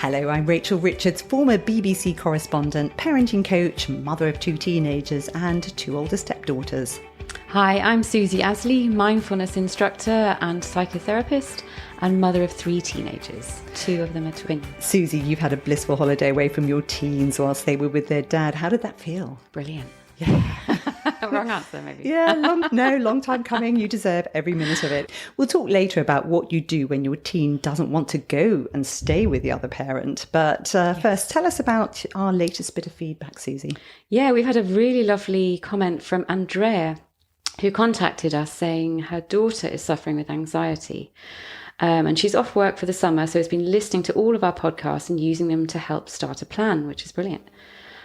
Hello, I'm Rachel Richards, former BBC correspondent, parenting coach, mother of 2 teenagers and 2 older stepdaughters. Hi, I'm Susie Asley, mindfulness instructor and psychotherapist and mother of 3 teenagers. 2 of them are twins. Susie, you've had a blissful holiday away from your teens whilst they were with their dad. How did that feel? Brilliant. Yeah. Wrong answer, maybe. Yeah, long time coming. You deserve every minute of it. We'll talk later about what you do when your teen doesn't want to go and stay with the other parent. But first, tell us about our latest bit of feedback, Susie. Yeah, we've had a really lovely comment from Andrea, who contacted us saying her daughter is suffering with anxiety. And she's off work for the summer, so has been listening to all of our podcasts and using them to help start a plan, which is brilliant.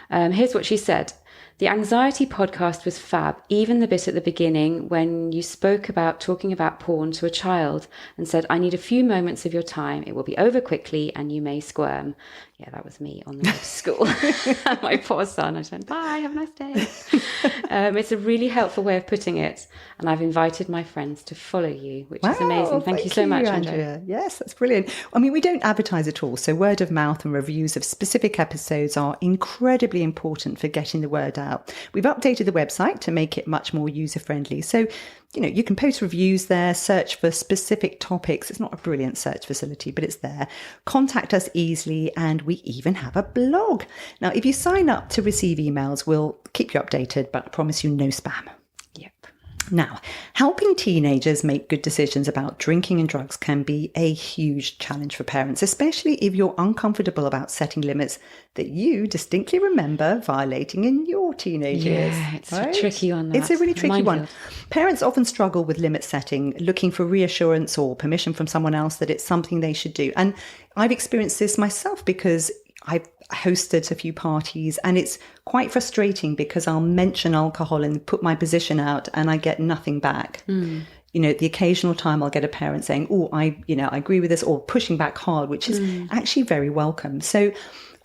Here's what she said. The anxiety podcast was fab, even the bit at the beginning when you spoke about talking about porn to a child and said, I need a few moments of your time. It will be over quickly and you may squirm. Yeah, that was me on the way to school. My poor son. I said, bye, have a nice day. It's a really helpful way of putting it. And I've invited my friends to follow you, which is amazing. Thank you so much, Andrea. Yes, that's brilliant. I mean, we don't advertise at all. So word of mouth and reviews of specific episodes are incredibly important for getting the word out. We've updated the website to make it much more user-friendly. So, you can post reviews there, search for specific topics. It's not a brilliant search facility, but it's there. Contact us easily, and we even have a blog. Now, if you sign up to receive emails, we'll keep you updated, but I promise you no spam. Yep. Now, helping teenagers make good decisions about drinking and drugs can be a huge challenge for parents, especially if you're uncomfortable about setting limits that you distinctly remember violating in your teenage years. Yeah, it's a tricky one. It's a really tricky one. Parents often struggle with limit setting, looking for reassurance or permission from someone else that it's something they should do. And I've experienced this myself because I've hosted a few parties and it's quite frustrating because I'll mention alcohol and put my position out and I get nothing back. The occasional time I'll get a parent saying, oh, I agree with this, or pushing back hard, which is actually very welcome. So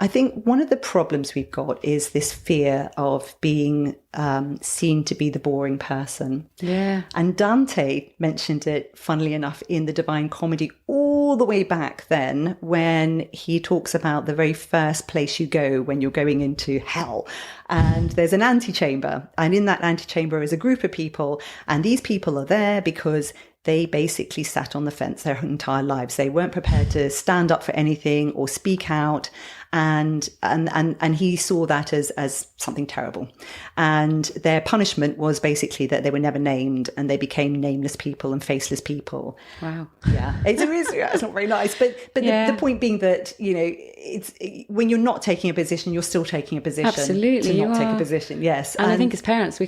I think one of the problems we've got is this fear of being seen to be the boring person. Yeah. And Dante mentioned it, funnily enough, in the Divine Comedy all the way back then when he talks about the very first place you go when you're going into hell. And there's an antechamber. And in that antechamber is a group of people. And these people are there because they basically sat on the fence their entire lives. They weren't prepared to stand up for anything or speak out. And he saw that as something terrible. And their punishment was basically that they were never named and they became nameless people and faceless people. Wow. Yeah. It's not very nice. But the point being that, it's when you're not taking a position, you're still taking a position. Absolutely. To not take a position. Yes. And I think as parents,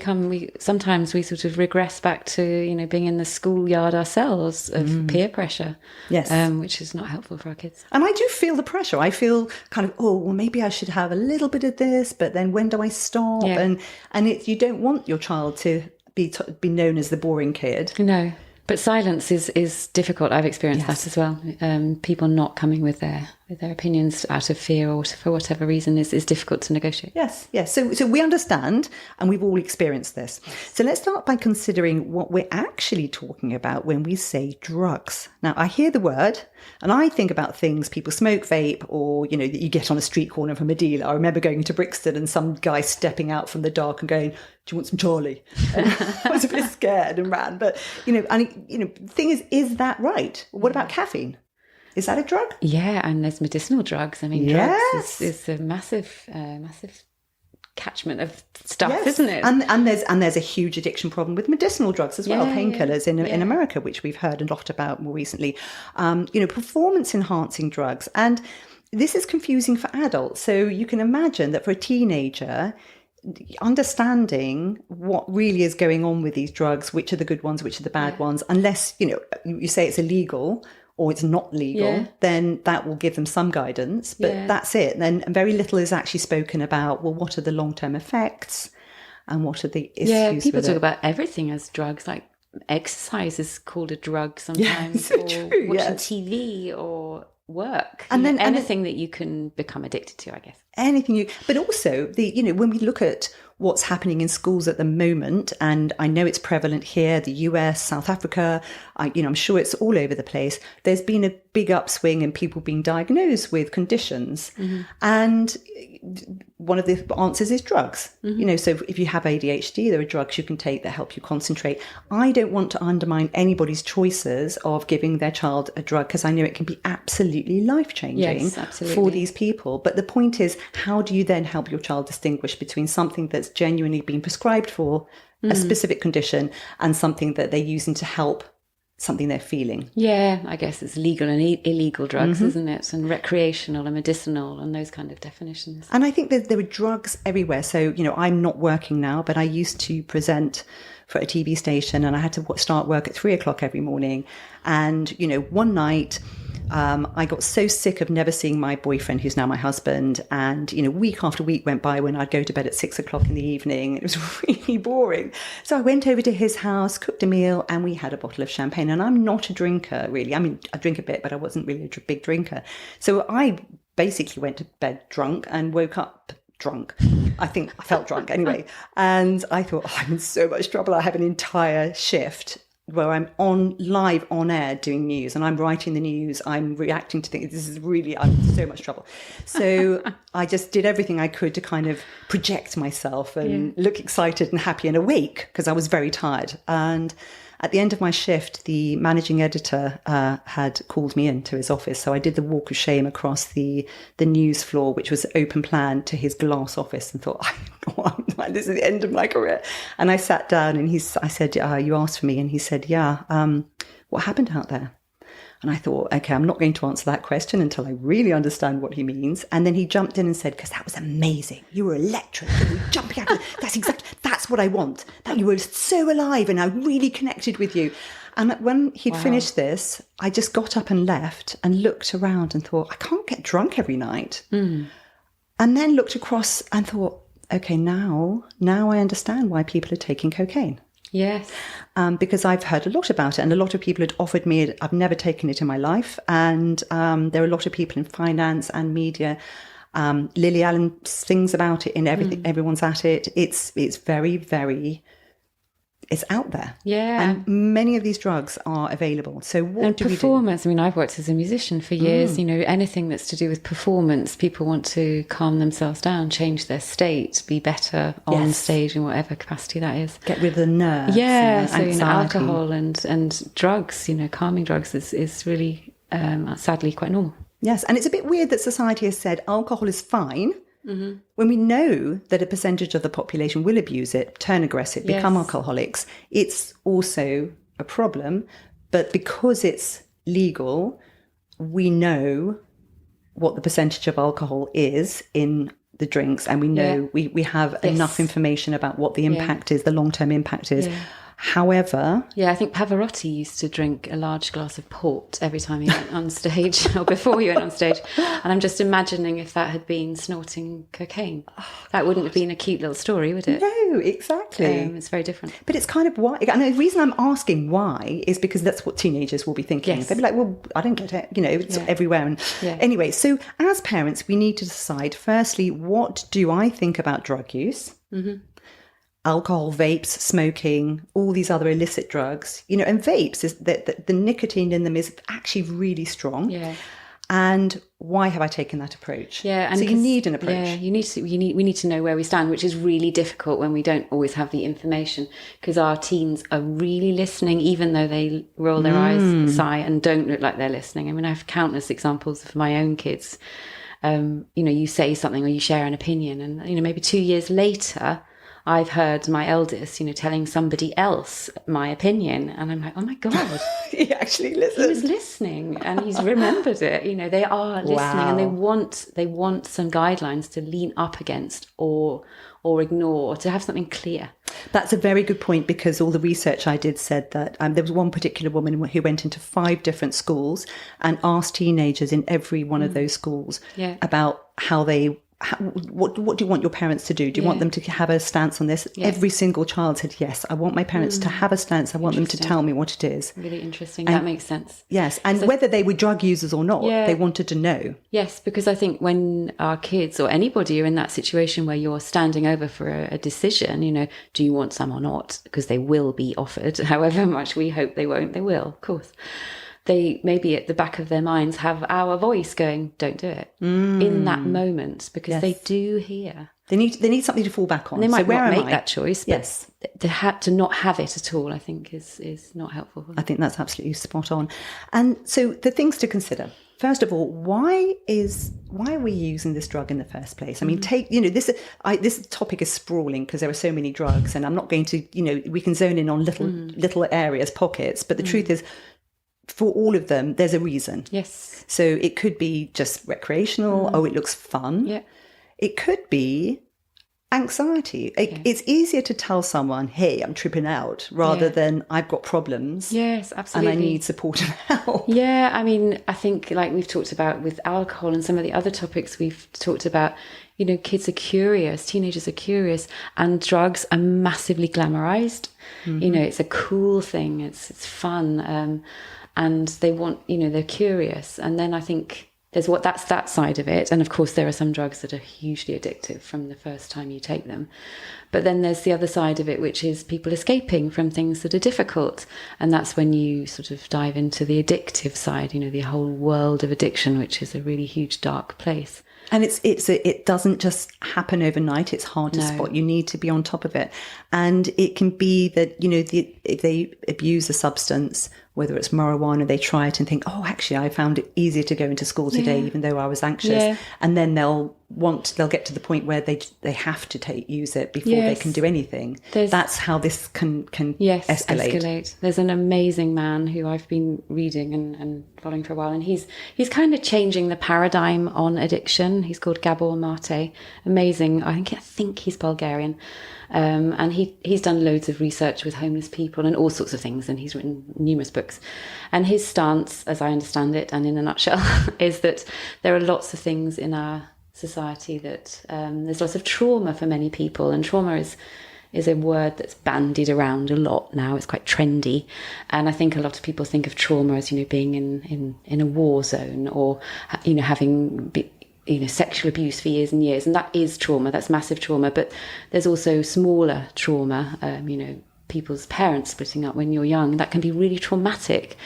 sometimes we sort of regress back to, being in the schoolyard ourselves of peer pressure. Yes. Which is not helpful for our kids. And I do feel the pressure. I feel kind of, oh, well, maybe I should have a little bit of this, but then when do I stop? Yeah. And you don't want your child to be known as the boring kid. No. But silence is difficult. I've experienced that as well. People not coming with their opinions out of fear or for whatever reason is difficult to negotiate. Yes. So we understand, and we've all experienced this. So let's start by considering what we're actually talking about when we say drugs. Now, I hear the word, and I think about things people smoke, vape, or, that you get on a street corner from a dealer. I remember going to Brixton and some guy stepping out from the dark and going, do you want some Charlie? And I was a bit scared and ran. But, the thing is that right? What about caffeine? Is that a drug? Yeah, and there's medicinal drugs. I mean, drugs is a massive catchment of stuff, isn't it? And there's a huge addiction problem with medicinal drugs as well, painkillers in America, which we've heard a lot about more recently. Performance enhancing drugs, and this is confusing for adults. So you can imagine that for a teenager, understanding what really is going on with these drugs, which are the good ones, which are the bad ones, unless you say it's illegal or it's not legal, then that will give them some guidance, but that's it. And then very little is actually spoken about, well, what are the long-term effects and what are the issues? Yeah, people talk about everything as drugs, like exercise is called a drug sometimes, or true, watching TV or work, and then anything that you can become addicted to, I guess. But also when we look at what's happening in schools at the moment, and I know it's prevalent here, the US, South Africa, I'm sure it's all over the place. There's been a big upswing in people being diagnosed with conditions. And one of the answers is drugs. So if you have ADHD, there are drugs you can take that help you concentrate. I don't want to undermine anybody's choices of giving their child a drug, because I know it can be absolutely life-changing for these people. But the point is, how do you then help your child distinguish between something that's genuinely been prescribed for a specific condition and something that they're using to help something they're feeling? Yeah, I guess it's legal and illegal drugs, isn't it? And recreational and medicinal and those kind of definitions. And I think that there are drugs everywhere. So, I'm not working now, but I used to present for a TV station, and I had to start work at 3:00 every morning. And, one night, I got so sick of never seeing my boyfriend, who's now my husband. And, week after week went by when I'd go to bed at 6:00 in the evening. It was really boring. So I went over to his house, cooked a meal, and we had a bottle of champagne. And I'm not a drinker, really. I mean, I drink a bit, but I wasn't really a big drinker. So I basically went to bed drunk and woke up drunk. I think I felt drunk anyway. And I thought, I'm in so much trouble. I have an entire shift where I'm live on air doing news, and I'm writing the news. I'm reacting to things. I'm in so much trouble. So I just did everything I could to kind of project myself and look excited and happy and awake, because I was very tired. And at the end of my shift, the managing editor had called me into his office. So I did the walk of shame across the news floor, which was open plan, to his glass office, and thought, this is the end of my career. And I sat down, and I said, you asked for me. And he said, yeah, what happened out there? And I thought, okay, I'm not going to answer that question until I really understand what he means. And then he jumped in and said, because that was amazing. You were electric. You were jumping out. That's what I want. That you were so alive, and I really connected with you. And when he'd finished this, I just got up and left and looked around and thought, I can't get drunk every night. And then looked across and thought, okay, now I understand why people are taking cocaine. Yes. Because I've heard a lot about it, and a lot of people had offered me it. I've never taken it in my life. And there are a lot of people in finance and media. Lily Allen sings about it in everything. Everyone's at it. It's very, very, it's out there. Yeah. And many of these drugs are available. So what do we do? Performance. I mean, I've worked as a musician for years. Anything that's to do with performance, people want to calm themselves down, change their state, be better on stage in whatever capacity that is. Get rid of the nerves. Yeah. So, anxiety. Alcohol and drugs, calming drugs is really, sadly, quite normal. Yes. And it's a bit weird that society has said alcohol is fine, when we know that a percentage of the population will abuse it, turn aggressive, become alcoholics. It's also a problem. But because it's legal, we know what the percentage of alcohol is in the drinks, and we know we have enough information about what the impact is, the long-term impact is. However... Yeah, I think Pavarotti used to drink a large glass of port every time he went on stage, or before he went on stage. And I'm just imagining if that had been snorting cocaine. That wouldn't have been a cute little story, would it? No, exactly. It's very different. But it's kind of why... And the reason I'm asking why is because that's what teenagers will be thinking. Yes. They'll be like, well, I don't get it. It's everywhere. And anyway, so as parents, we need to decide, firstly, what do I think about drug use? Alcohol, vapes, smoking, all these other illicit drugs, and vapes, is that the nicotine in them is actually really strong. Yeah. And why have I taken that approach? Yeah, and so you need an approach. Yeah, we need to know where we stand, which is really difficult when we don't always have the information, because our teens are really listening, even though they roll their eyes, sigh, and don't look like they're listening. I mean, I have countless examples of my own kids. You say something or you share an opinion, and maybe 2 years later, I've heard my eldest, telling somebody else my opinion, and I'm like, oh my God. He actually listened. He was listening, and he's remembered it. They are listening, and they want some guidelines to lean up against or ignore, or to have something clear. That's a very good point, because all the research I did said that there was one particular woman who went into 5 different schools and asked teenagers in every one of those schools about how they... What do you want your parents to do? Do you want them to have a stance on this? Yeah. Every single child said, yes, I want my parents to have a stance. I want them to tell me what it is. Really interesting. That makes sense. Yes. And whether they were drug users or not, they wanted to know. Yes, because I think when our kids or anybody are in that situation where you're standing over for a decision, do you want some or not? Because they will be offered, however much we hope they won't, they will, of course. they maybe at the back of their minds have our voice going, don't do it in that moment, because they do hear. They need something to fall back on. And they might not make that choice, but yes. To not have it at all, I think is not helpful. I think that's absolutely spot on. And so the things to consider. First of all, why are we using this drug in the first place? I mean, this topic is sprawling because there are so many drugs, and I'm not going to, we can zone in on little areas, pockets, but the truth is, for all of them, there's a reason. Yes. So it could be just recreational. Oh, it looks fun. Yeah. It could be anxiety. It's easier to tell someone, hey, I'm tripping out, rather than I've got problems. Yes, absolutely. And I need support and help. Yeah, I mean, I think like we've talked about with alcohol and some of the other topics we've talked about, kids are curious, teenagers are curious, and drugs are massively glamorized. It's a cool thing, it's fun, and they want, they're curious. And then I think that's that side of it. And of course, there are some drugs that are hugely addictive from the first time you take them. But then there's the other side of it, which is people escaping from things that are difficult. And that's when you sort of dive into the addictive side, the whole world of addiction, which is a really huge, dark place. And it doesn't just happen overnight. It's hard to spot. You need to be on top of it. And it can be that, if they abuse a substance, whether it's marijuana, they try it and think, oh, actually, I found it easier to go into school today, even though I was anxious. Yeah. And then they'll get to the point where they have to use it before they can do anything. That's how this can escalate. There's an amazing man who I've been reading and following for a while, and he's kind of changing the paradigm on addiction. He's called Gabor Mate. Amazing. I think he's Bulgarian. And he's done loads of research with homeless people and all sorts of things, and he's written numerous books. And his stance, as I understand it, and in a nutshell, is that there are lots of things in our society that there's lots of trauma for many people, and trauma is a word that's bandied around a lot now. It's quite trendy, and I think a lot of people think of trauma as being in a war zone, or having sexual abuse for years and years, and that is trauma. That's massive trauma. But there's also smaller trauma. People's parents splitting up when you're young. That can be really traumatic,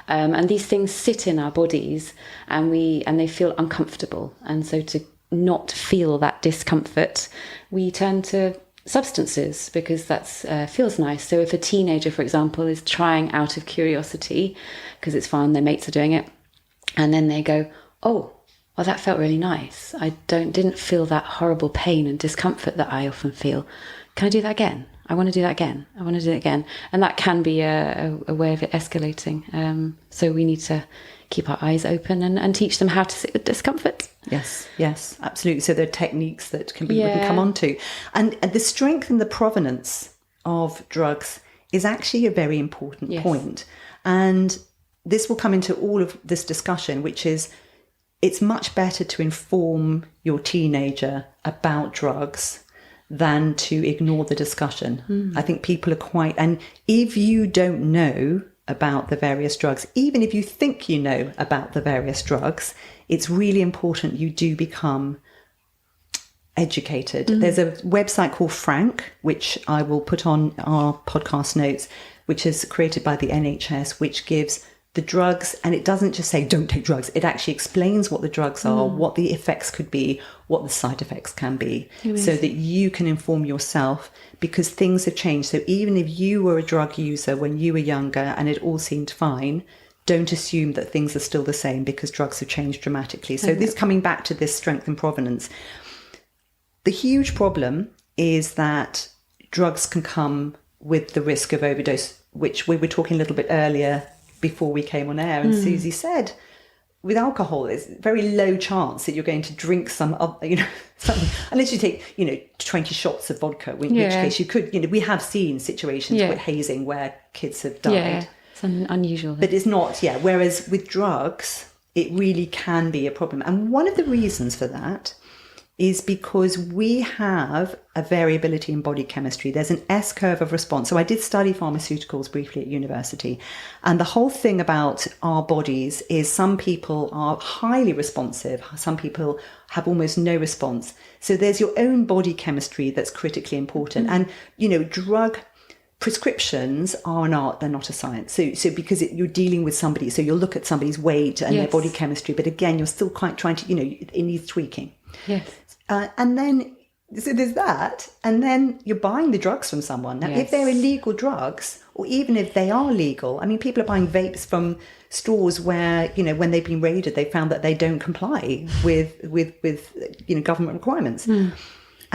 and these things sit in our bodies, and they feel uncomfortable. And so to not feel that discomfort, we turn to substances because that's feels nice. So if a teenager, for example, is trying out of curiosity because it's fun, their mates are doing it, and then they go, oh, well, that felt really nice. I didn't feel that horrible pain and discomfort that I often feel. Can I do that again? I want to do that again. I want to do it again. And that can be a way of it escalating. So we need to keep our eyes open and teach them how to sit with discomfort. Yes, absolutely. So there are techniques that we can come on to. And the strength and the provenance of drugs is actually a very important point. And this will come into all of this discussion, which is it's much better to inform your teenager about drugs than to ignore the discussion. I think people are and if you don't know about the various drugs, even if you think you know about the various drugs, it's really important you do become educated. There's a website called Frank, which I will put on our podcast notes, which is created by the NHS, which gives the drugs, and it doesn't just say don't take drugs, it actually explains what the drugs are, what the effects could be, what the side effects can be, so that you can inform yourself, because things have changed. So even if you were a drug user when you were younger and it all seemed fine, don't assume that things are still the same, because drugs have changed dramatically. So this coming back to this strength and provenance, the huge problem is that drugs can come with the risk of overdose, which we were talking a little bit earlier before we came on air, and Susie said with alcohol there's very low chance that you're going to drink something unless you take 20 shots of vodka, in which case you could, we have seen situations with hazing where kids have died. It's unusual, but it's not. Whereas with drugs it really can be a problem, and one of the reasons for that is because we have a variability in body chemistry. There's an S curve of response. So I did study pharmaceuticals briefly at university. And the whole thing about our bodies is some people are highly responsive. Some people have almost no response. So there's your own body chemistry that's critically important. And, prescriptions are an art, they're not a science. So because you're dealing with somebody, so you'll look at somebody's weight and their body chemistry, but again, you're still quite trying to, it needs tweaking. Yes. And then, so there's that, and then you're buying the drugs from someone. Now, if they're illegal drugs, or even if they are legal, I mean, people are buying vapes from stores where, when they've been raided, they found that they don't comply with government requirements.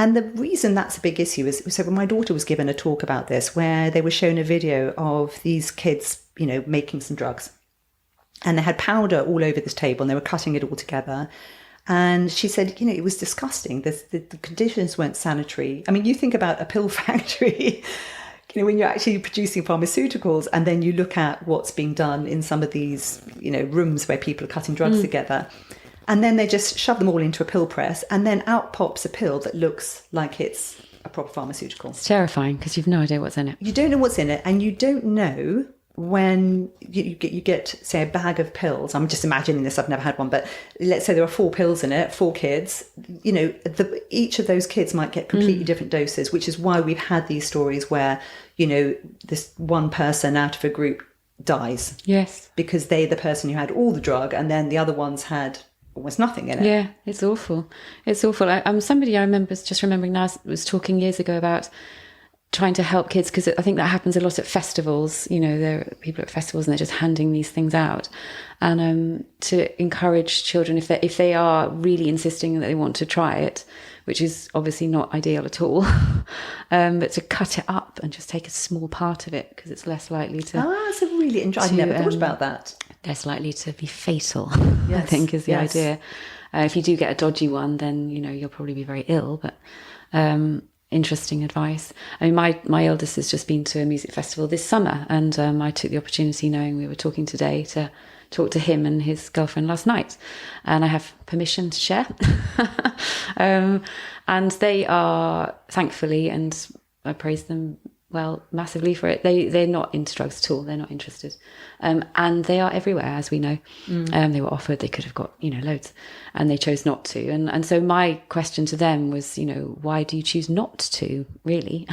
And the reason that's a big issue is, so when my daughter was given a talk about this, where they were shown a video of these kids, making some drugs. And they had powder all over this table and they were cutting it all together. And she said, it was disgusting. The conditions weren't sanitary. I mean, you think about a pill factory, when you're actually producing pharmaceuticals, and then you look at what's being done in some of these, rooms where people are cutting drugs together. And then they just shove them all into a pill press, and then out pops a pill that looks like it's a proper pharmaceutical. It's terrifying because you've no idea what's in it. You don't know what's in it, and you don't know when you get, say, a bag of pills. I'm just imagining this, I've never had one, but let's say there are 4 pills in it, 4 kids. Each of those kids might get completely different doses, which is why we've had these stories where, this one person out of a group dies. Yes. Because they're the person who had all the drug, and then the other ones had almost nothing in it. Yeah, it's awful. It's awful. Somebody I remember, just remembering now, was talking years ago about trying to help kids, because I think that happens a lot at festivals. There are people at festivals and they're just handing these things out, and to encourage children, if they are really insisting that they want to try it, which is obviously not ideal at all, but to cut it up and just take a small part of it, because it's less likely to... That's a really interesting... I've never thought about that. Less likely to be fatal, I think, is the idea. If you do get a dodgy one, then, you'll probably be very ill, but... interesting advice. I mean, my eldest has just been to a music festival this summer, and I took the opportunity, knowing we were talking today, to talk to him and his girlfriend last night, and I have permission to share. And they are, thankfully, and I praise them massively for it, they're not into drugs at all. They're not interested, and they are everywhere, as we know. They were offered, they could have got loads, and they chose not to. And so my question to them was, why do you choose not to, really?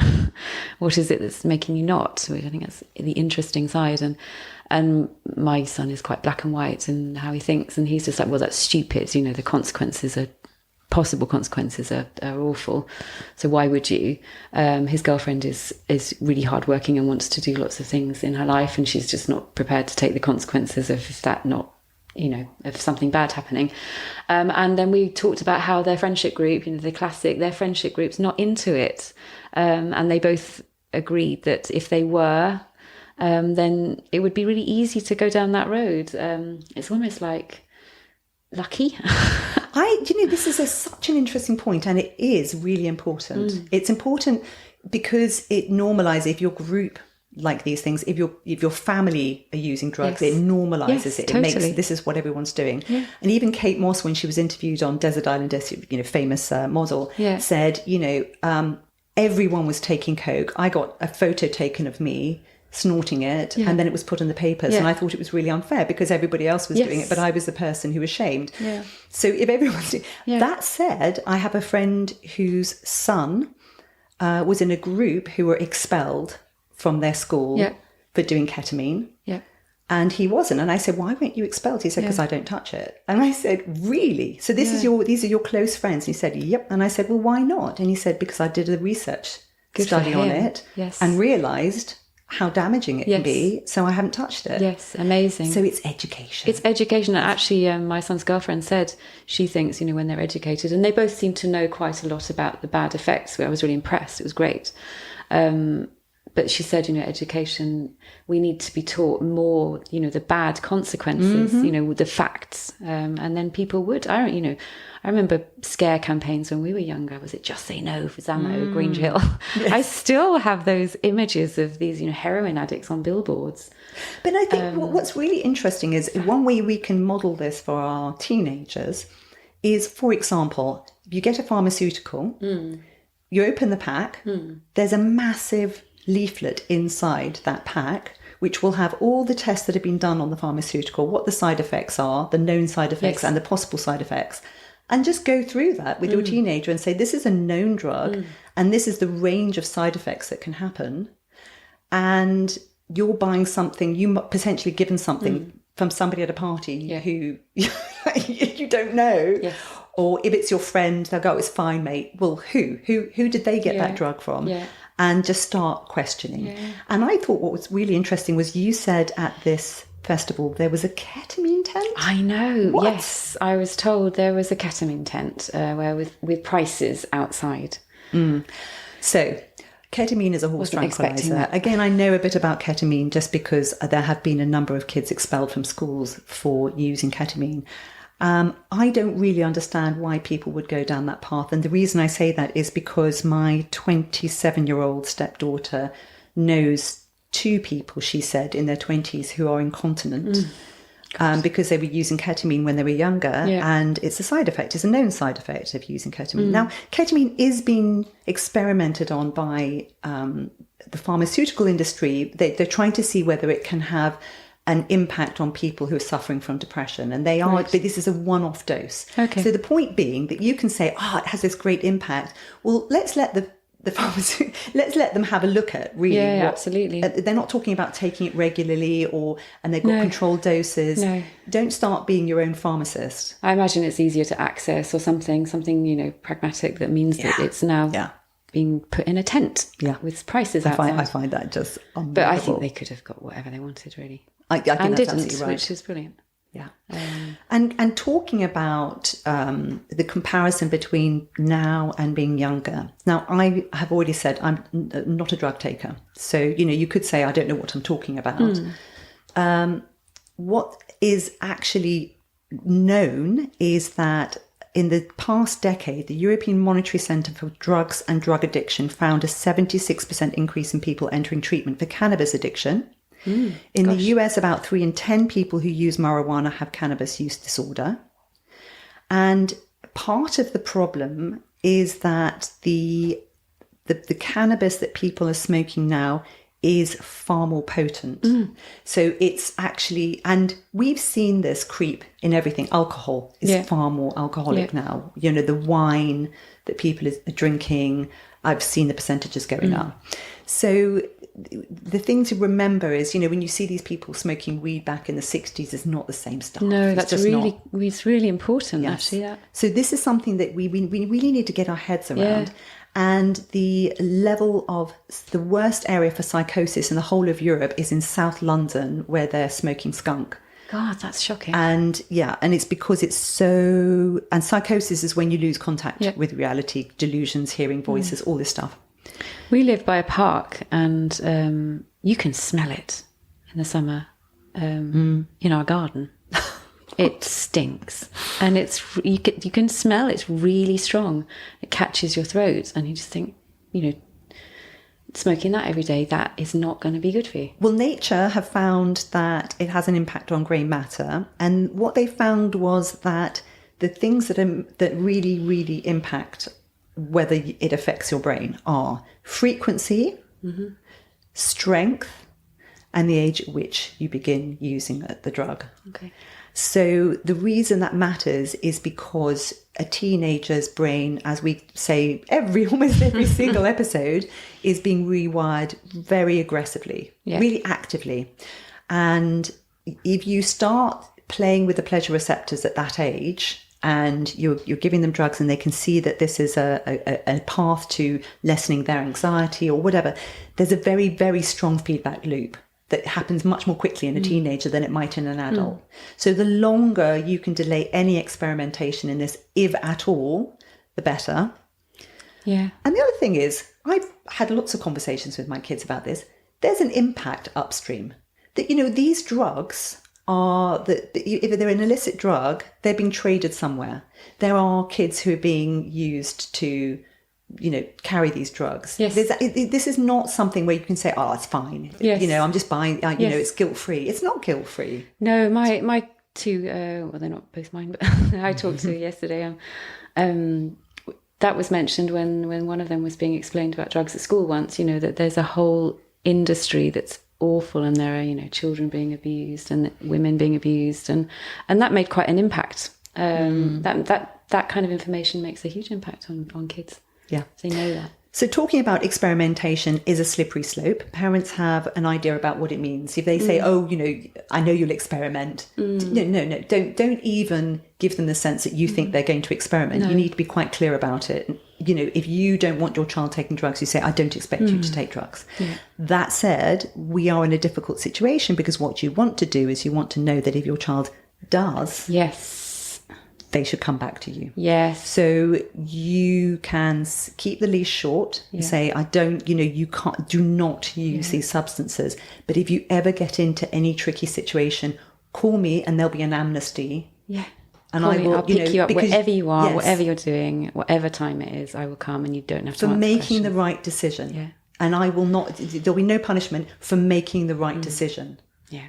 What is it that's making you not? I think that's the interesting side. And my son is quite black and white in how he thinks, and he's just like, well, that's stupid. The consequences are... possible consequences are awful, so why would you? His girlfriend is really hardworking and wants to do lots of things in her life, and she's just not prepared to take the consequences of that not, of something bad happening. And then we talked about how their friendship group, the classic, their friendship group's not into it, and they both agreed that if they were, then it would be really easy to go down that road. It's almost like lucky. This is such an interesting point, and it is really important. It's important because it normalizes, if your group like these things, if your family are using drugs, it normalizes it. Totally. It makes, this is what everyone's doing. Yeah. And even Kate Moss, when she was interviewed on Desert Island, famous model, said, everyone was taking coke. I got a photo taken of me snorting it, and then it was put in the papers, and I thought it was really unfair because everybody else was doing it, but I was the person who was shamed. So if everyone's doing that, said, I have a friend whose son was in a group who were expelled from their school for doing ketamine, and he wasn't. And I said, why weren't you expelled? He said, because I don't touch it. And I said, really? So these are your close friends? And he said, yep. And I said, well, why not? And he said, because I did a research study on it and realised how damaging it can be, so I haven't touched it. Yes, amazing. So it's education. It's education. And actually, my son's girlfriend said she thinks, when they're educated, and they both seem to know quite a lot about the bad effects. I was really impressed. It was great. But she said, education, we need to be taught more, the bad consequences, the facts. And then people would, I remember scare campaigns when we were younger. Was it Just Say No for Zamo, Green Hill? Yes. I still have those images of these, heroin addicts on billboards. But I think what's really interesting is one way we can model this for our teenagers is, for example, if you get a pharmaceutical, you open the pack, there's a massive leaflet inside that pack which will have all the tests that have been done on the pharmaceutical, what the side effects are, the known side effects and the possible side effects, and just go through that with your teenager and say, this is a known drug and this is the range of side effects that can happen. and you're buying something, potentially given something from somebody at a party who you don't know. Yes. Or if it's your friend, they'll go, it's fine, mate. Well, who did they get that drug from? Yeah. And just start questioning. Yeah. And I thought what was really interesting was you said at this festival there was a ketamine tent. I know. What? Yes, I was told there was a ketamine tent where with prices outside. So ketamine is a horse Wasn't expecting tranquilizer. that. Again, I know a bit about ketamine just because there have been a number of kids expelled from schools for using ketamine. I don't really understand why people would go down that path. And the reason I say that is because my 27-year-old stepdaughter knows 2 people, she said, in their 20s who are incontinent because they were using ketamine when they were younger. And it's a side effect, it's a known side effect of using ketamine. Now, ketamine is being experimented on by the pharmaceutical industry. They're trying to see whether it can have an impact on people who are suffering from depression. And they are, but this is a one-off dose. Okay. So the point being that you can say, it has this great impact. Well, let's let let's let them have a look at really. Yeah, absolutely. They're not talking about taking it regularly and they've got controlled doses. No. Don't start being your own pharmacist. I imagine it's easier to access or something, pragmatic that means that it's now being put in a tent with prices outside. I find that just unbelievable. But I think they could have got whatever they wanted, really. I think and that's didn't, absolutely right. which is brilliant. Yeah. And talking about the comparison between now and being younger. Now, I have already said I'm not a drug taker. So, you could say I don't know what I'm talking about. What is actually known is that in the past decade, the European Monetary Centre for Drugs and Drug Addiction found a 76% increase in people entering treatment for cannabis addiction. In the US, about 3 in 10 people who use marijuana have cannabis use disorder. And part of the problem is that the cannabis that people are smoking now is far more potent. So it's actually, and we've seen this creep in everything. Alcohol is far more alcoholic now. The wine that people are drinking, I've seen the percentages going up. So the thing to remember is, when you see these people smoking weed back in the 60s, it's not the same stuff. No, it's it's really important, Yes. actually. Yeah. So this is something that we really need to get our heads around. And the level of the worst area for psychosis in the whole of Europe is in South London, where they're smoking skunk. God, that's shocking. And it's because it's so, and psychosis is when you lose contact with reality, delusions, hearing voices, all this stuff. We live by a park, and you can smell it in the summer in our garden. It stinks, and you can smell it's really strong. It catches your throat, and you just think, smoking that every day, that is not going to be good for you. Well, Nature have found that it has an impact on grey matter, and what they found was that the things that really, really impact whether it affects your brain are frequency, strength, and the age at which you begin using the drug. Okay. So the reason that matters is because a teenager's brain, as we say almost every single episode, is being rewired very aggressively, really actively. And if you start playing with the pleasure receptors at that age, and you're giving them drugs and they can see that this is a path to lessening their anxiety or whatever, there's a very, very strong feedback loop that happens much more quickly in a teenager than it might in an adult. So the longer you can delay any experimentation in this, if at all, the better. Yeah. And the other thing is, I've had lots of conversations with my kids about this. There's an impact upstream. That, these drugs are, if they're an illicit drug, they're being traded somewhere. There are kids who are being used to carry these drugs. Yes. This is not something where you can say, it's fine. Yes. I'm just buying, it's guilt-free. It's not guilt-free. No, my 2, they're not both mine, but I talked to yesterday. That was mentioned when one of them was being explained about drugs at school once, that there's a whole industry that's awful, and there are, children being abused and women being abused. And that made quite an impact. That kind of information makes a huge impact on kids. Yeah. They know that. So talking about experimentation is a slippery slope. Parents have an idea about what it means. If they say, oh, I know you'll experiment. No. Don't even give them the sense that you think they're going to experiment. No. You need to be quite clear about it. If you don't want your child taking drugs, you say, I don't expect you to take drugs. Yeah. That said, we are in a difficult situation because what you want to do is you want to know that if your child does, they should come back to you. Yes. So you can keep the leash short and say, I don't, you can't, do not use these substances. But if you ever get into any tricky situation, call me and there'll be an amnesty. Yeah. And I'll pick you up wherever you are, whatever you're doing, whatever time it is, I will come and you don't have to answer for making questions. The right decision. Yeah. And I will not, there'll be no punishment for making the right decision. Yeah.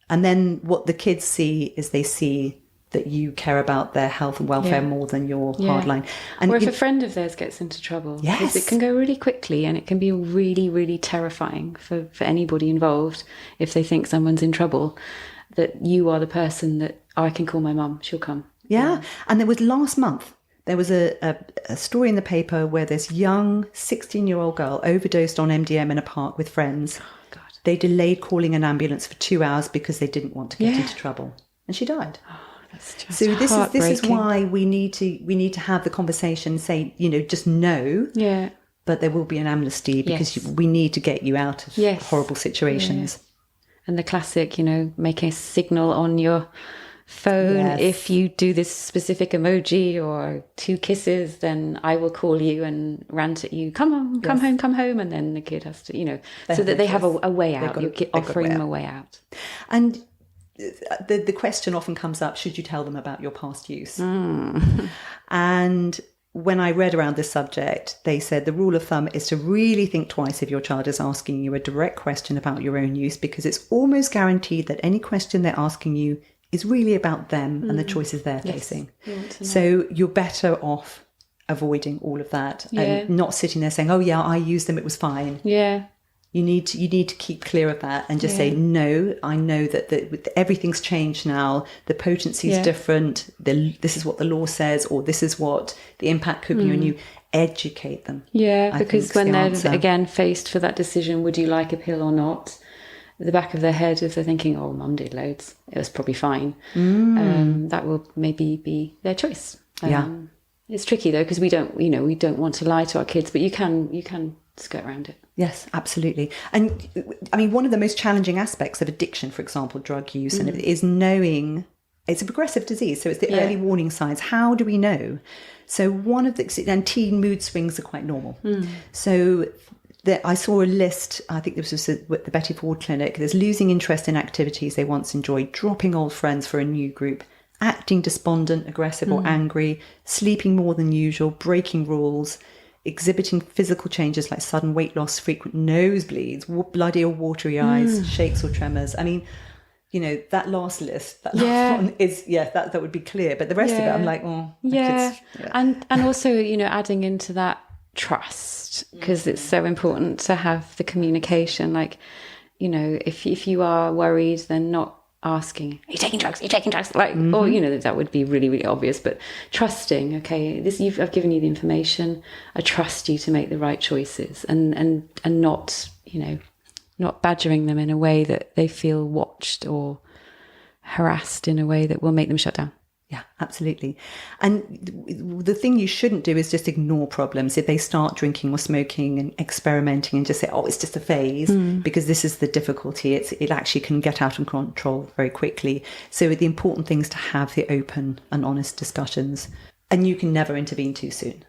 And then what the kids see is they see that you care about their health and welfare more than your hardline. And or if a friend of theirs gets into trouble, yes, because it can go really quickly and it can be really, really terrifying for anybody involved if they think someone's in trouble, that you are the person that, I can call my mum, she'll come. Yeah. And there was last month, there was a story in the paper where this young 16-year-old girl overdosed on MDM in a park with friends. Oh, God. They delayed calling an ambulance for 2 hours because they didn't want to get into trouble. And she died. Oh. So this is why we need to have the conversation, say, just no. Yeah. But there will be an amnesty because we need to get you out of horrible situations. Yeah. And the classic, make a signal on your phone. If you do this specific emoji or 2 kisses, then I will call you and rant at you. Come on, come home. And then the kid has to, so that they have a way out. You're offering them a way out. And the question often comes up, should you tell them about your past use? And when I read around this subject, they said the rule of thumb is to really think twice if your child is asking you a direct question about your own use, because it's almost guaranteed that any question they're asking you is really about them and the choices they're facing. So you're better off avoiding all of that and not sitting there saying, oh yeah, I used them, it was fine. Yeah. You need to keep clear of that and just say, no, I know that everything's changed now. The potency is different. This is what the law says, or this is what the impact could be on you. Educate them. Yeah, because when they're, again, faced for that decision, would you like a pill or not? At the back of their head, if they're thinking, oh, mum did loads, it was probably fine. That will maybe be their choice. It's tricky, though, because we don't want to lie to our kids, but you can skirt around it. Yes, absolutely. And I mean, one of the most challenging aspects of addiction, for example, drug use, and is knowing it's a progressive disease. So it's the early warning signs. How do we know? So and teen mood swings are quite normal. So I saw a list, I think this was at the Betty Ford Clinic. There's losing interest in activities they once enjoyed, dropping old friends for a new group, acting despondent, aggressive or angry, sleeping more than usual, breaking rules, exhibiting physical changes like sudden weight loss, frequent nosebleeds, bloody or watery eyes, shakes or tremors. I mean, that last list, that last one is, that would be clear. But the rest of it, I'm like, oh. And also, adding into that trust, because it's so important to have the communication. Like, if you are worried, then not asking, are you taking drugs? Are you taking drugs? Like, or, that would be really, really obvious, but trusting, okay, I've given you the information. I trust you to make the right choices and not, not badgering them in a way that they feel watched or harassed in a way that will make them shut down. Yeah, absolutely. And the thing you shouldn't do is just ignore problems. If they start drinking or smoking and experimenting and just say, oh, it's just a phase, because this is the difficulty. It actually can get out of control very quickly. So the important thing is to have the open and honest discussions. And you can never intervene too soon.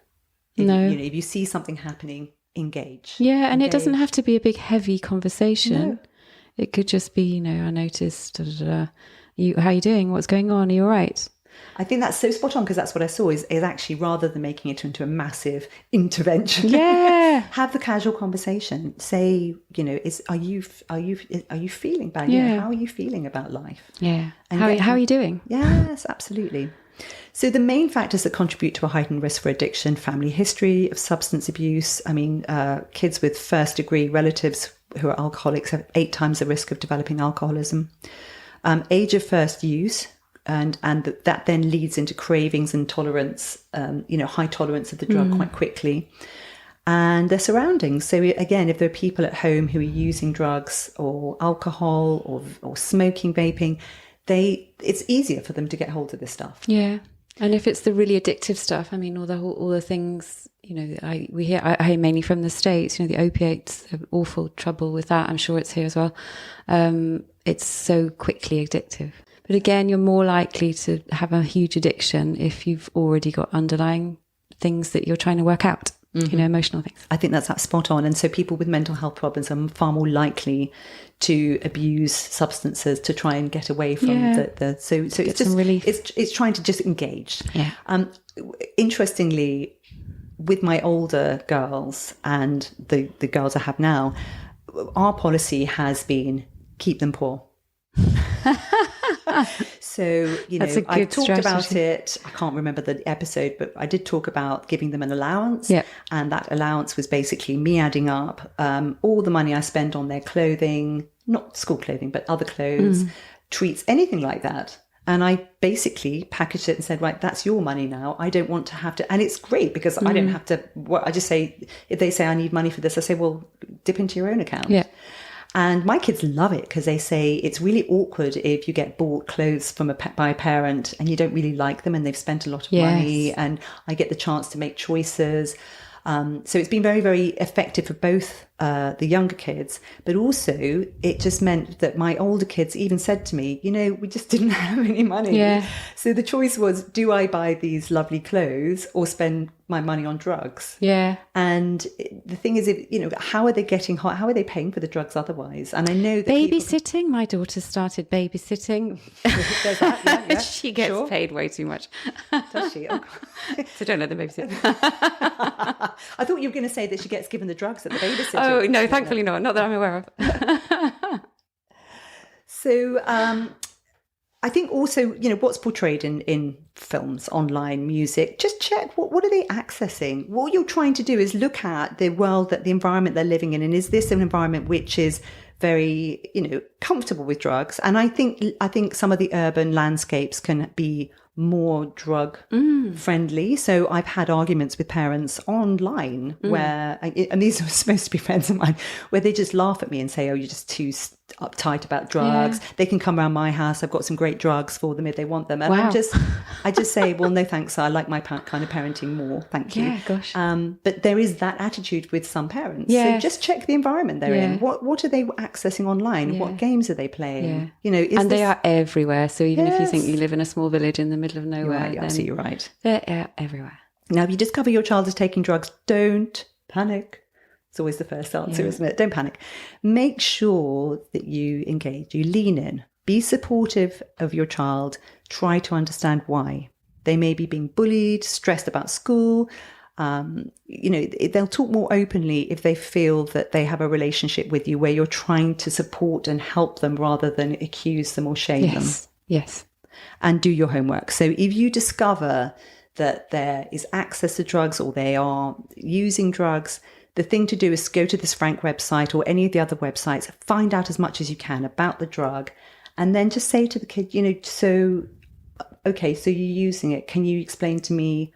If you see something happening, engage. Yeah, and it doesn't have to be a big, heavy conversation. No. It could just be, I noticed, how are you doing? What's going on? Are you all right? I think that's so spot on, because that's what I saw is actually, rather than making it into a massive intervention, have the casual conversation. Say, are you feeling bad? How are you feeling about life? Yeah. And how are you doing? Yes, absolutely. So the main factors that contribute to a heightened risk for addiction: family history of substance abuse. I mean, kids with first degree relatives who are alcoholics have 8 times the risk of developing alcoholism. Age of first use. And that then leads into cravings and tolerance, high tolerance of the drug quite quickly. and their surroundings. So again, if there are people at home who are using drugs or alcohol or smoking, vaping, it's easier for them to get hold of this stuff. Yeah. And if it's the really addictive stuff, I mean, all the things, you know, I hear mainly from the States, you know, the opiates, the awful trouble with that. I'm sure it's here as well. It's so quickly addictive. But again, you're more likely to have a huge addiction if you've already got underlying things that you're trying to work out, you know, emotional things. I think that's spot on. And so people with mental health problems are far more likely to abuse substances to try and get away from so it's just relief. It's trying to just engage. Yeah. Interestingly, with my older girls and the girls I have now, our policy has been keep them poor. So, you know, I talked about it. I can't remember the episode, but I did talk about giving them an allowance. Yeah. And that allowance was basically me adding up all the money I spend on their clothing, not school clothing, but other clothes, treats, anything like that. And I basically packaged it and said, right, that's your money now. I don't want to have to. And it's great because I don't have to. I just say, if they say I need money for this, I say, well, dip into your own account. Yeah. And my kids love it because they say it's really awkward if you get bought clothes from by a parent and you don't really like them and they've spent a lot of money, and I get the chance to make choices. So it's been very, very effective for both the younger kids, but also it just meant that my older kids even said to me, you know, we just didn't have any money. Yeah. So the choice was, do I buy these lovely clothes or spend my money on drugs? Yeah. And the thing is, you know, how are they paying for the drugs otherwise? And I know that babysitting, my daughter started babysitting. There's that, yeah. She gets paid way too much. Does she? Oh. So don't let them babysit. I thought you were going to say that she gets given the drugs at the babysitter. Oh, no, thankfully not that I'm aware of. So I think also, you know, what's portrayed in films, online, music, just check what are they accessing? What you're trying to do is look at the world, that the environment they're living in, and is this an environment which is very, you know, comfortable with drugs? And I think some of the urban landscapes can be more drug friendly. So I've had arguments with parents online where, and these are supposed to be friends of mine, where they just laugh at me and say, oh, you're just too uptight about drugs. Yeah. They can come around my house. I've got some great drugs for them if they want them. And I just say, well, no, thanks. I like my kind of parenting more. Thank you. Yeah, gosh. But there is that attitude with some parents. Yes. So just check the environment they're in. What are they accessing online? Yeah. What games are they playing? Yeah. You know, they are everywhere. So even if you think you live in a small village in the middle of nowhere, you're absolutely right. They're everywhere. Now, if you discover your child is taking drugs, don't panic. It's always the first answer, isn't it? Don't panic. Make sure that you engage, you lean in, be supportive of your child, try to understand why. They may be being bullied, stressed about school. You know, they'll talk more openly if they feel that they have a relationship with you where you're trying to support and help them rather than accuse them or shame them. Yes. And do your homework. So if you discover that there is access to drugs or they are using drugs, the thing to do is go to this Frank website or any of the other websites, find out as much as you can about the drug, and then just say to the kid, you know, so you're using it. Can you explain to me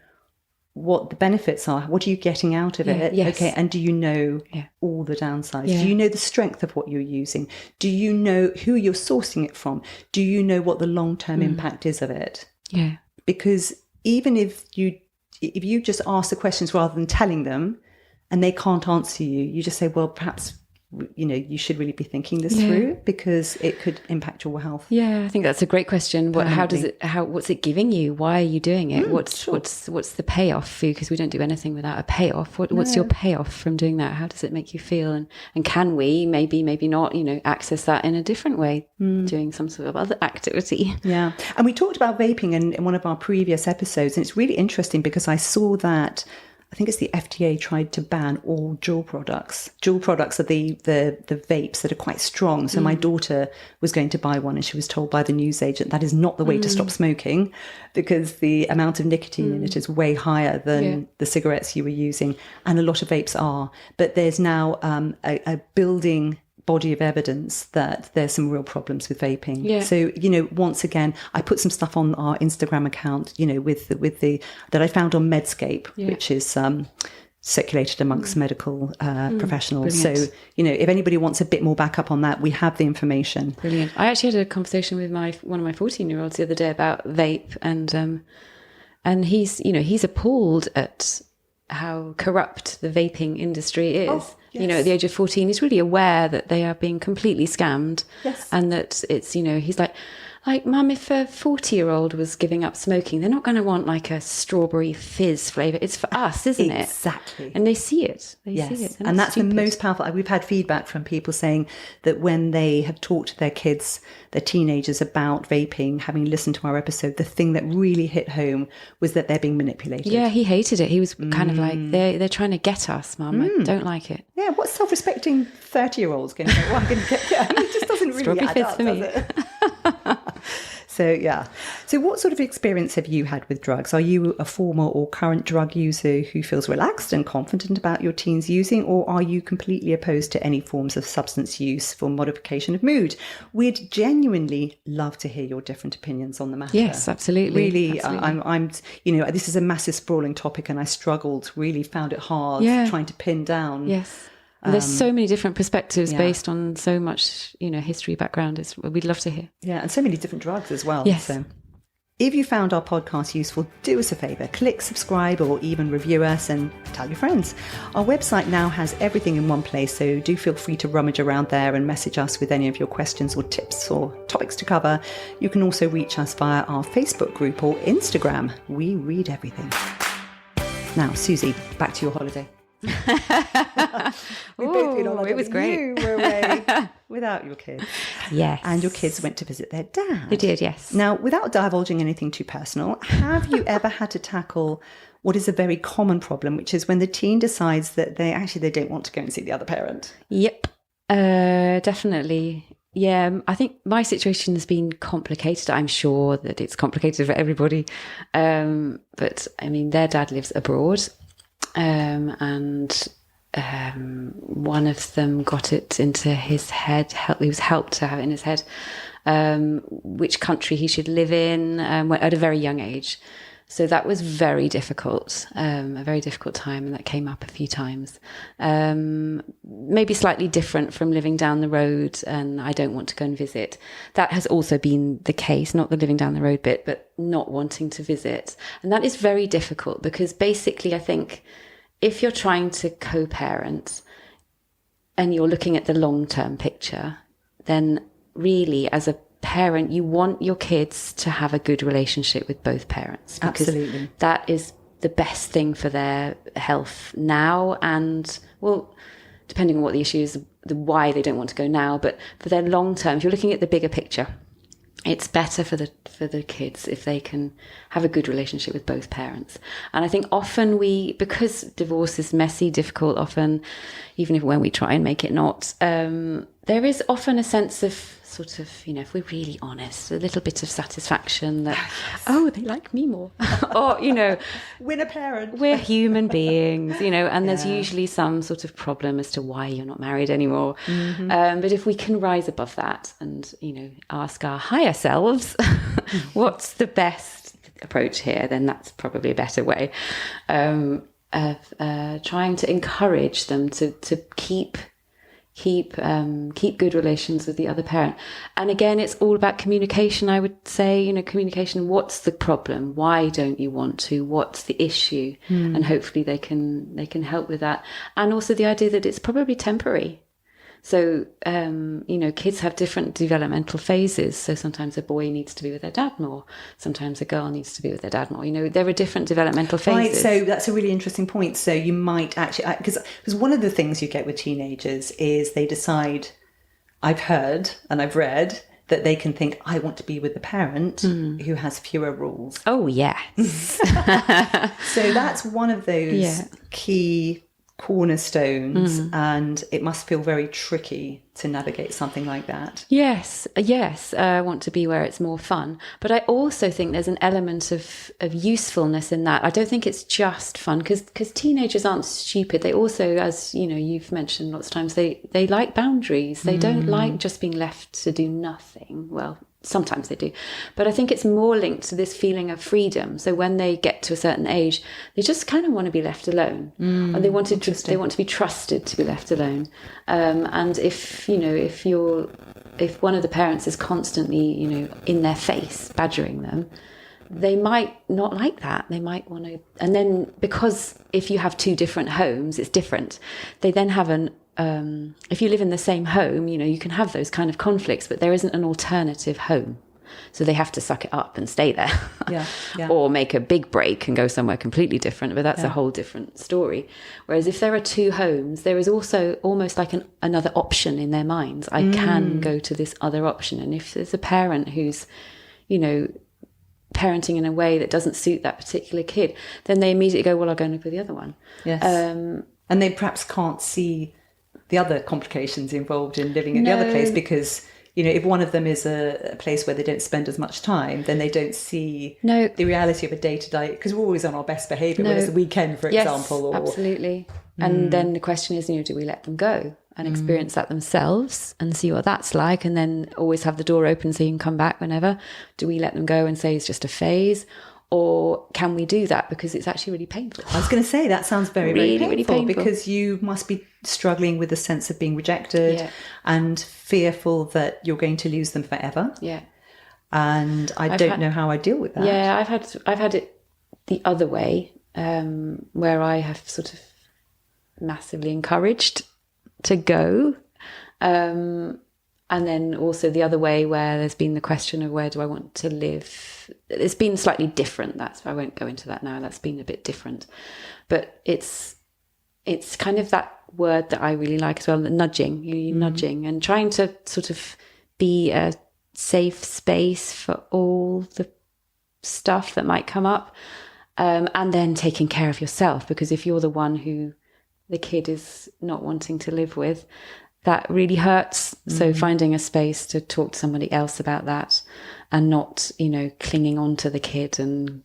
what the benefits are? What are you getting out of it? Yes. Okay, and do you know all the downsides? Yeah. Do you know the strength of what you're using? Do you know who you're sourcing it from? Do you know what the long-term impact is of it? Yeah. Because even if you just ask the questions rather than telling them, and they can't answer you, you just say, well, perhaps, you know, you should really be thinking this through because it could impact your health. Yeah, I think that's a great question. What's it giving you? Why are you doing it? What's the payoff for you? Because we don't do anything without a payoff. What's your payoff from doing that? How does it make you feel? And can we, maybe not, you know, access that in a different way, doing some sort of other activity? Yeah. And we talked about vaping in one of our previous episodes, and it's really interesting because I saw that I think it's the FDA tried to ban all Juul products. Juul products are the vapes that are quite strong. So my daughter was going to buy one and she was told by the newsagent that is not the way to stop smoking because the amount of nicotine in it is way higher than the cigarettes you were using. And a lot of vapes are. But there's now a building body of evidence that there's some real problems with vaping. Yeah. So, you know, once again, I put some stuff on our Instagram account, you know, with the that I found on Medscape, which is circulated amongst medical professionals. Brilliant. So, if anybody wants a bit more backup on that, we have the information. Brilliant. I actually had a conversation with one of my 14-year-olds the other day about vape, and he's appalled at how corrupt the vaping industry is. Oh, yes. At the age of 14, he's really aware that they are being completely scammed. Yes. And that it's, he's like, Mum, if a 40-year-old was giving up smoking, they're not going to want like a strawberry fizz flavour. It's for us, isn't it? Exactly. And they see it. They Yes. see it. And that's the most powerful. We've had feedback from people saying that when they have talked to their kids, their teenagers, about vaping, having listened to our episode, the thing that really hit home was that they're being manipulated. Yeah, he hated it. He was kind of like, they're trying to get us, Mum. I don't like it. Yeah, what self-respecting 30-year-olds going to go, well, I'm going to get... Yeah, it just doesn't really Strawberry add fizz up, for me. does it? So, yeah. So what sort of experience have you had with drugs? Are you a former or current drug user who feels relaxed and confident about your teens using, or are you completely opposed to any forms of substance use for modification of mood? We'd genuinely love to hear your different opinions on the matter. Yes, absolutely. Really, Absolutely. I'm this is a massive sprawling topic, and I really found it hard trying to pin down. Yes. And there's so many different perspectives yeah. based on so much, history background. We'd love to hear. Yeah, and so many different drugs as well. Yes. So if you found our podcast useful, do us a favour, click subscribe or even review us and tell your friends. Our website now has everything in one place, so do feel free to rummage around there and message us with any of your questions or tips or topics to cover. You can also reach us via our Facebook group or Instagram. We read everything. Now, Susie, back to your holiday. We've both been on holiday. It was great. You were away without your kids. Yes. And your kids went to visit their dad. They did, yes. Now, without divulging anything too personal, have you ever had to tackle what is a very common problem, which is when the teen decides that they don't want to go and see the other parent? Yep. Definitely. Yeah, I think my situation has been complicated. I'm sure that it's complicated for everybody. But I mean, their dad lives abroad. And one of them got it into his head. He was helped to have it in his head, which country he should live in at a very young age. So that was very difficult, a very difficult time, and that came up a few times. Maybe slightly different from living down the road, and I don't want to go and visit. That has also been the case, not the living down the road bit, but not wanting to visit. And that is very difficult because basically I think if you're trying to co-parent and you're looking at the long-term picture, then really as a parent, you want your kids to have a good relationship with both parents. Because Absolutely. that is the best thing for their health now and, well, depending on what the issue is, the why they don't want to go now, but for their long term, if you're looking at the bigger picture, it's better for the kids if they can have a good relationship with both parents. And I think often because divorce is messy, difficult often, even when we try and make it not, there is often a sense of sort of, if we're really honest, a little bit of satisfaction that, oh, they like me more. Or, Win a parent. We're human beings, and there's usually some sort of problem as to why you're not married anymore. Mm-hmm. But if we can rise above that and, ask our higher selves, what's the best approach here, then that's probably a better way of trying to encourage them to keep good relations with the other parent. And again, it's all about communication. I would say, communication. What's the problem? Why don't you want to? What's the issue? And hopefully they can help with that. And also the idea that it's probably temporary. So, kids have different developmental phases. So sometimes a boy needs to be with their dad more. Sometimes a girl needs to be with their dad more. There are different developmental phases. Right, so that's a really interesting point. So you might actually, because one of the things you get with teenagers is they decide, I've heard and I've read, that they can think, I want to be with the parent who has fewer rules. Oh, yes. So that's one of those key cornerstones, and it must feel very tricky to navigate something like that. Yes, I want to be where it's more fun, but I also think there's an element of usefulness in that. I don't think it's just fun because teenagers aren't stupid. They also, as you've mentioned lots of times, they like boundaries. They don't like just being left to do nothing. Well, Sometimes they do. But I think it's more linked to this feeling of freedom. So when they get to a certain age, they just kind of want to be left alone. Or they want to be trusted to be left alone. And if one of the parents is constantly, in their face, badgering them, they might not like that. They might want to... And then because if you have two different homes, it's different. They then have if you live in the same home, you can have those kind of conflicts, but there isn't an alternative home. So they have to suck it up and stay there. Yeah. Or make a big break and go somewhere completely different. But that's a whole different story. Whereas if there are two homes, there is also almost like another option in their minds. I can go to this other option. And if there's a parent who's, parenting in a way that doesn't suit that particular kid, then they immediately go, well, I'll go and live with the other one. Yes. And they perhaps can't see the other complications involved in living at the other place, because if one of them is a place where they don't spend as much time, then they don't see the reality of a day-to-day, because we're always on our best behaviour when it's the weekend, for example. Absolutely. And then the question is, do we let them go and experience that themselves and see what that's like, and then always have the door open so you can come back whenever? Do we let them go and say it's just a phase? Or can we do that because it's actually really painful? I was going to say, that sounds very, really, very painful, really painful, because you must be struggling with the sense of being rejected and fearful that you're going to lose them forever. Yeah. And I don't know how I deal with that. Yeah, I've had it the other way, where I have sort of massively encouraged to go. And then also the other way, where there's been the question of where do I want to live. It's been slightly different. I won't go into that now. That's been a bit different. But it's kind of that word that I really like as well, nudging. Nudging and trying to sort of be a safe space for all the stuff that might come up. And then taking care of yourself, because if you're the one who the kid is not wanting to live with, that really hurts. So finding a space to talk to somebody else about that, and not, clinging on to the kid and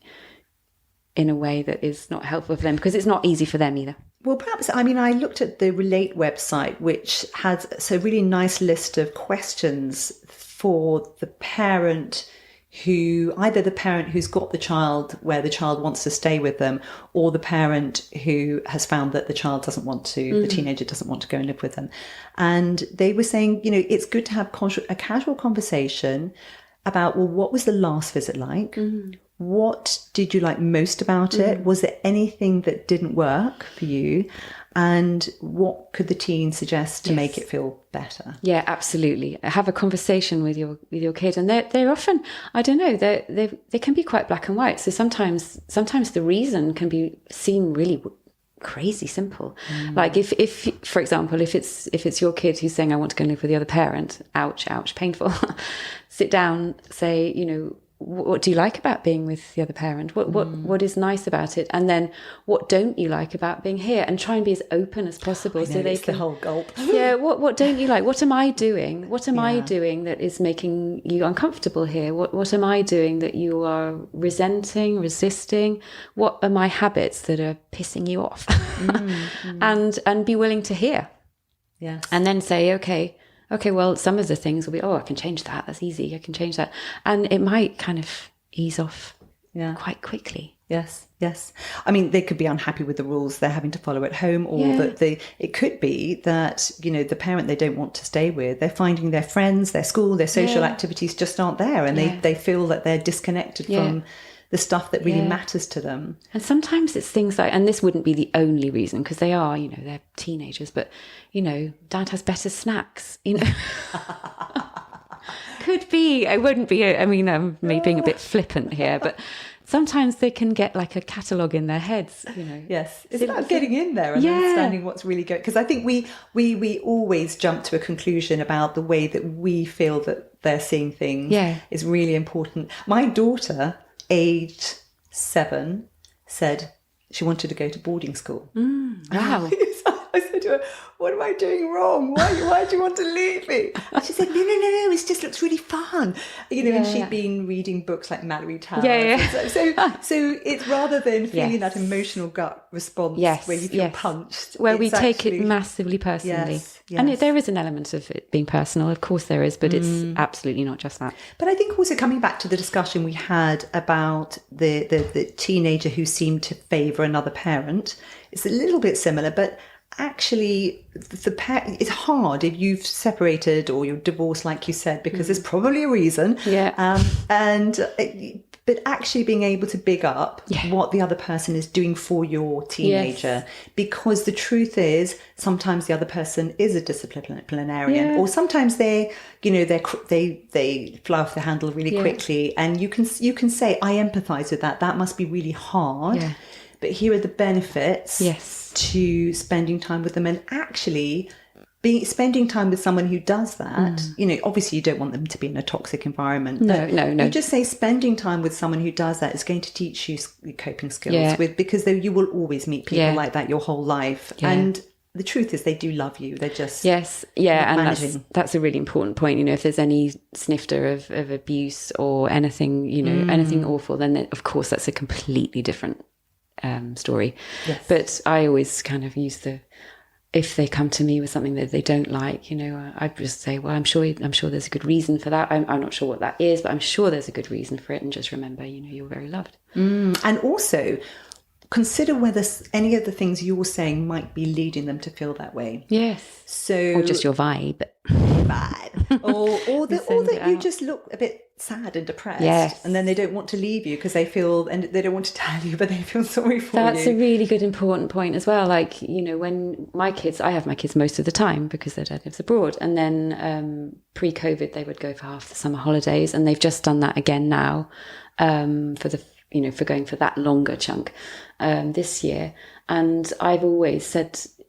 in a way that is not helpful for them, because it's not easy for them either. Well, perhaps, I looked at the Relate website, which has a really nice list of questions for the parent either the parent who's got the child where the child wants to stay with them, or the parent who has found that the child doesn't want to, the teenager doesn't want to go and live with them. And they were saying, it's good to have a casual conversation about, well, what was the last visit like? What did you like most about it? Was there anything that didn't work for you? And what could the teen suggest to make it feel better? Yeah, absolutely. Have a conversation with your kid, and they're often, I don't know, they can be quite black and white. So sometimes the reason can seem really crazy simple. Like if for example, if it's your kid who's saying, I want to go and live with the other parent, ouch, painful. Sit down, say, what do you like about being with the other parent? What is nice about it? And then what don't you like about being here? And try and be as open as possible, so they can, the whole gulp. Yeah, what don't you like? What am I doing? What am I doing that is making you uncomfortable here? What am I doing that you are resisting? What are my habits that are pissing you off? And be willing to hear. Yes. And then say, okay, well, some of the things will be, I can change that. That's easy. I can change that. And it might kind of ease off quite quickly. Yes. They could be unhappy with the rules they're having to follow at home, or that it could be that, the parent they don't want to stay with, they're finding their friends, their school, their social activities just aren't there. And they feel that they're disconnected from the stuff that really matters to them. And sometimes it's things like, and this wouldn't be the only reason, because they are, they're teenagers, but, dad has better snacks, Could be, it wouldn't be, I'm me being a bit flippant here, but sometimes they can get like a catalogue in their heads, Yes, it's about getting in there and understanding what's really good. Because I think we always jump to a conclusion about the way that we feel that they're seeing things is really important. My daughter, aged 7, said she wanted to go to boarding school. Wow. I said to her, what am I doing wrong? Why do you want to leave me? And she said, no, it just looks really fun. And she'd been reading books like Mallory Towers. Yeah. So it's rather than feeling that emotional gut response where you feel punched. Where we take it massively personally. Yes. And there is an element of it being personal, of course there is, but it's absolutely not just that. But I think also coming back to the discussion we had about the teenager who seemed to favour another parent, it's a little bit similar, but actually it's hard if you've separated or you're divorced, like you said, because there's probably a reason. But actually being able to big up what the other person is doing for your teenager, because the truth is sometimes the other person is a disciplinarian, or sometimes they fly off the handle really quickly, and you can say, I empathise with that. That must be really hard, but here are the benefits to spending time with them, and actually spending time with someone who does that. Obviously you don't want them to be in a toxic environment. No. You just say spending time with someone who does that is going to teach you coping skills because you will always meet people like that your whole life. And the truth is they do love you. They're just and that's a really important point. If there's any snifter of abuse or anything, anything awful, then of course that's a completely different story. But I always kind of use if they come to me with something that they don't like, I just say, well, I'm sure there's a good reason for that. I'm not sure what that is, but I'm sure there's a good reason for it. And just remember, you're very loved. And also consider whether any of the things you're saying might be leading them to feel that way. Or just your vibe. or that you just look a bit sad and depressed, and then they don't want to leave you because they feel, and they don't want to tell you, but they feel sorry for you. That's a really good important point as well. Like, when I have my kids most of the time because their dad lives abroad, and then pre-COVID they would go for half the summer holidays, and they've just done that again now for going for that longer chunk this year. And I've always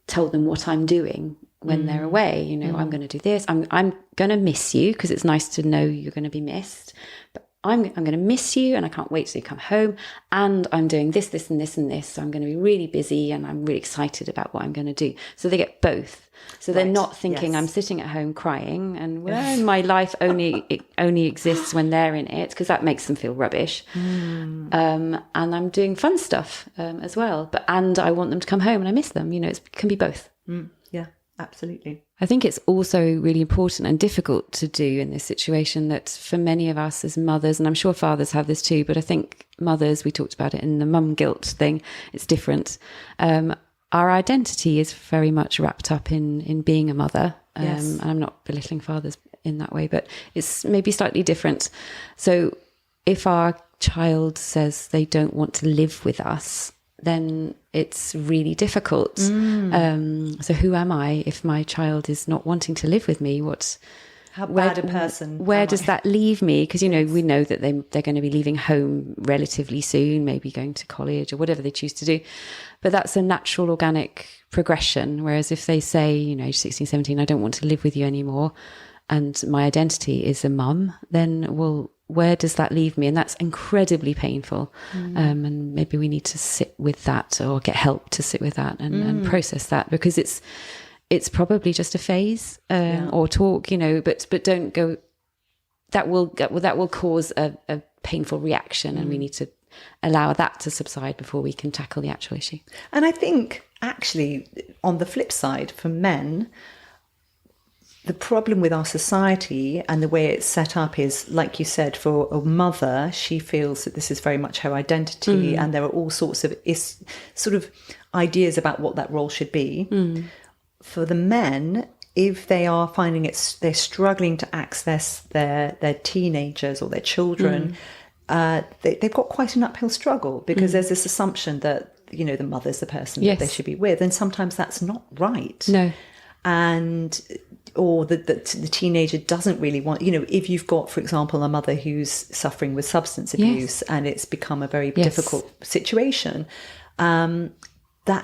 told them what I'm doing when they're away. I'm going to do this. I'm going to miss you because it's nice to know you're going to be missed. But I'm going to miss you, and I can't wait till you come home. And I'm doing this, this, and this, and this. So I'm going to be really busy, and I'm really excited about what I'm going to do. So they get both. So they're not thinking I'm sitting at home crying, and my life only exists when they're in it, because that makes them feel rubbish. And I'm doing fun stuff as well. And I want them to come home, and I miss them. It can be both. Absolutely. I think it's also really important and difficult to do in this situation that for many of us as mothers, and I'm sure fathers have this too, but I think mothers, we talked about it in the mum guilt thing, it's different. Our identity is very much wrapped up in being a mother. And I'm not belittling fathers in that way, but it's maybe slightly different. So if our child says they don't want to live with us, then it's really difficult. So who am I if my child is not wanting to live with me? How bad a person? Where does that leave me? Because, we know that they're going to be leaving home relatively soon, maybe going to college or whatever they choose to do. But that's a natural, organic progression. Whereas if they say, age 16, 17, I don't want to live with you anymore, and my identity is a mum, then, where does that leave me? And that's incredibly painful. And maybe we need to sit with that, or get help to sit with that and process that, because it's probably just a phase, or talk, but don't go, that will cause a painful reaction, and we need to allow that to subside before we can tackle the actual issue. And I think actually on the flip side, for men, the problem with our society and the way it's set up is, like you said, for a mother, she feels that this is very much her identity, and there are all sorts of sort of ideas about what that role should be. For the men, if they are finding they're struggling to access their teenagers or their children, they've got quite an uphill struggle, because there's this assumption that, the mother's the person that they should be with, and sometimes that's not right. No. Or the teenager doesn't really want, if you've got, for example, a mother who's suffering with substance abuse, and it's become a very difficult situation. That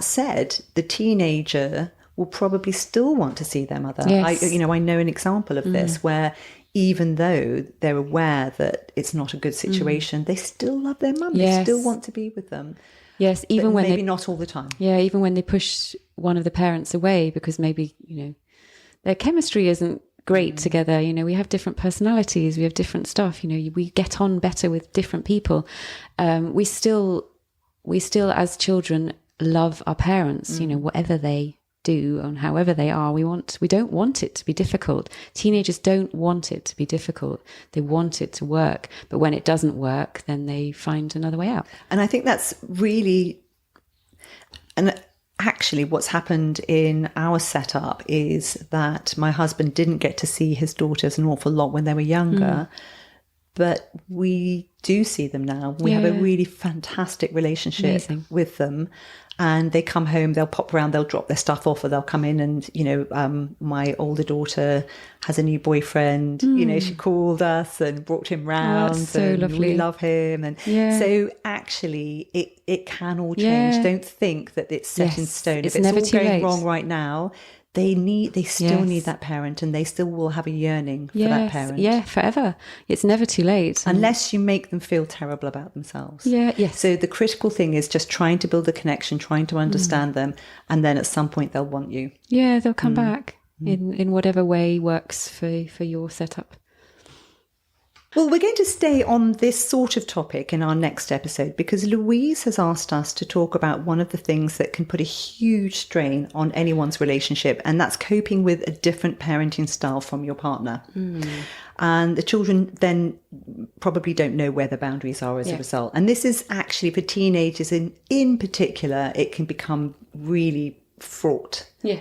said, the teenager will probably still want to see their mother. I know an example of this where even though they're aware that it's not a good situation, they still love their mum. They still want to be with them. Yes, even but when maybe not all the time. Yeah, even when they push one of the parents away because maybe, their chemistry isn't great together. We have different personalities, we have different stuff. We get on better with different people. We still as children love our parents. Whatever they do and however they are, we don't want it to be difficult. Teenagers don't want it to be difficult. They want it to work, but when it doesn't work, then they find another way out. And I think that's really, and actually what's happened in our setup is that my husband didn't get to see his daughters an awful lot when they were younger, but we do see them now. We have a really fantastic relationship with them. And they come home, they'll pop around, they'll drop their stuff off, or they'll come in and, my older daughter has a new boyfriend. She called us and brought him round. Oh, that's so and lovely. we love him. And so actually it can all change. Don't think that it's set in stone. It's if it's never all too going late. wrong right now, they still need that parent, and they still will have a yearning for that parent. Yeah, forever. It's never too late. Unless you make them feel terrible about themselves. Yes. So the critical thing is just trying to build a connection, trying to understand them, and then at some point they'll want you. Yeah, they'll come back in whatever way works for your setup. Well, we're going to stay on this sort of topic in our next episode because Louise has asked us to talk about one of the things that can put a huge strain on anyone's relationship, and that's coping with a different parenting style from your partner. And the children then probably don't know where the boundaries are as a result. And this is actually for teenagers in particular, it can become really fraught. Yeah.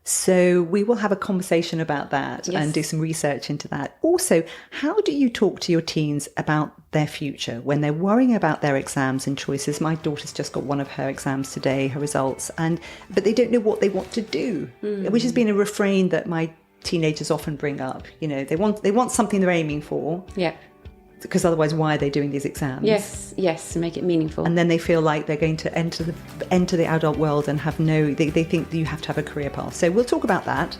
So we will have a conversation about that and do some research into that. Also, how do you talk to your teens about their future when they're worrying about their exams and choices? My daughter's just got one of her exams today, her results, but they don't know what they want to do, which has been a refrain that my teenagers often bring up. They want something they're aiming for. Yeah. Because otherwise, why are they doing these exams? Yes, to make it meaningful. And then they feel like they're going to enter the adult world and have they think that you have to have a career path. So we'll talk about that.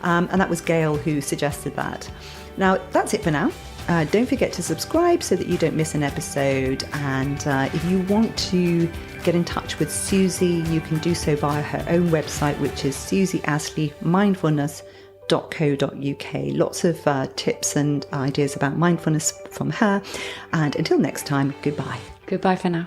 And that was Gail who suggested that. Now, that's it for now. Don't forget to subscribe so that you don't miss an episode. And if you want to get in touch with Susie, you can do so via her own website, which is susieasleymindfulness.co.uk. Lots of tips and ideas about mindfulness from her. And until next time, goodbye. Goodbye for now.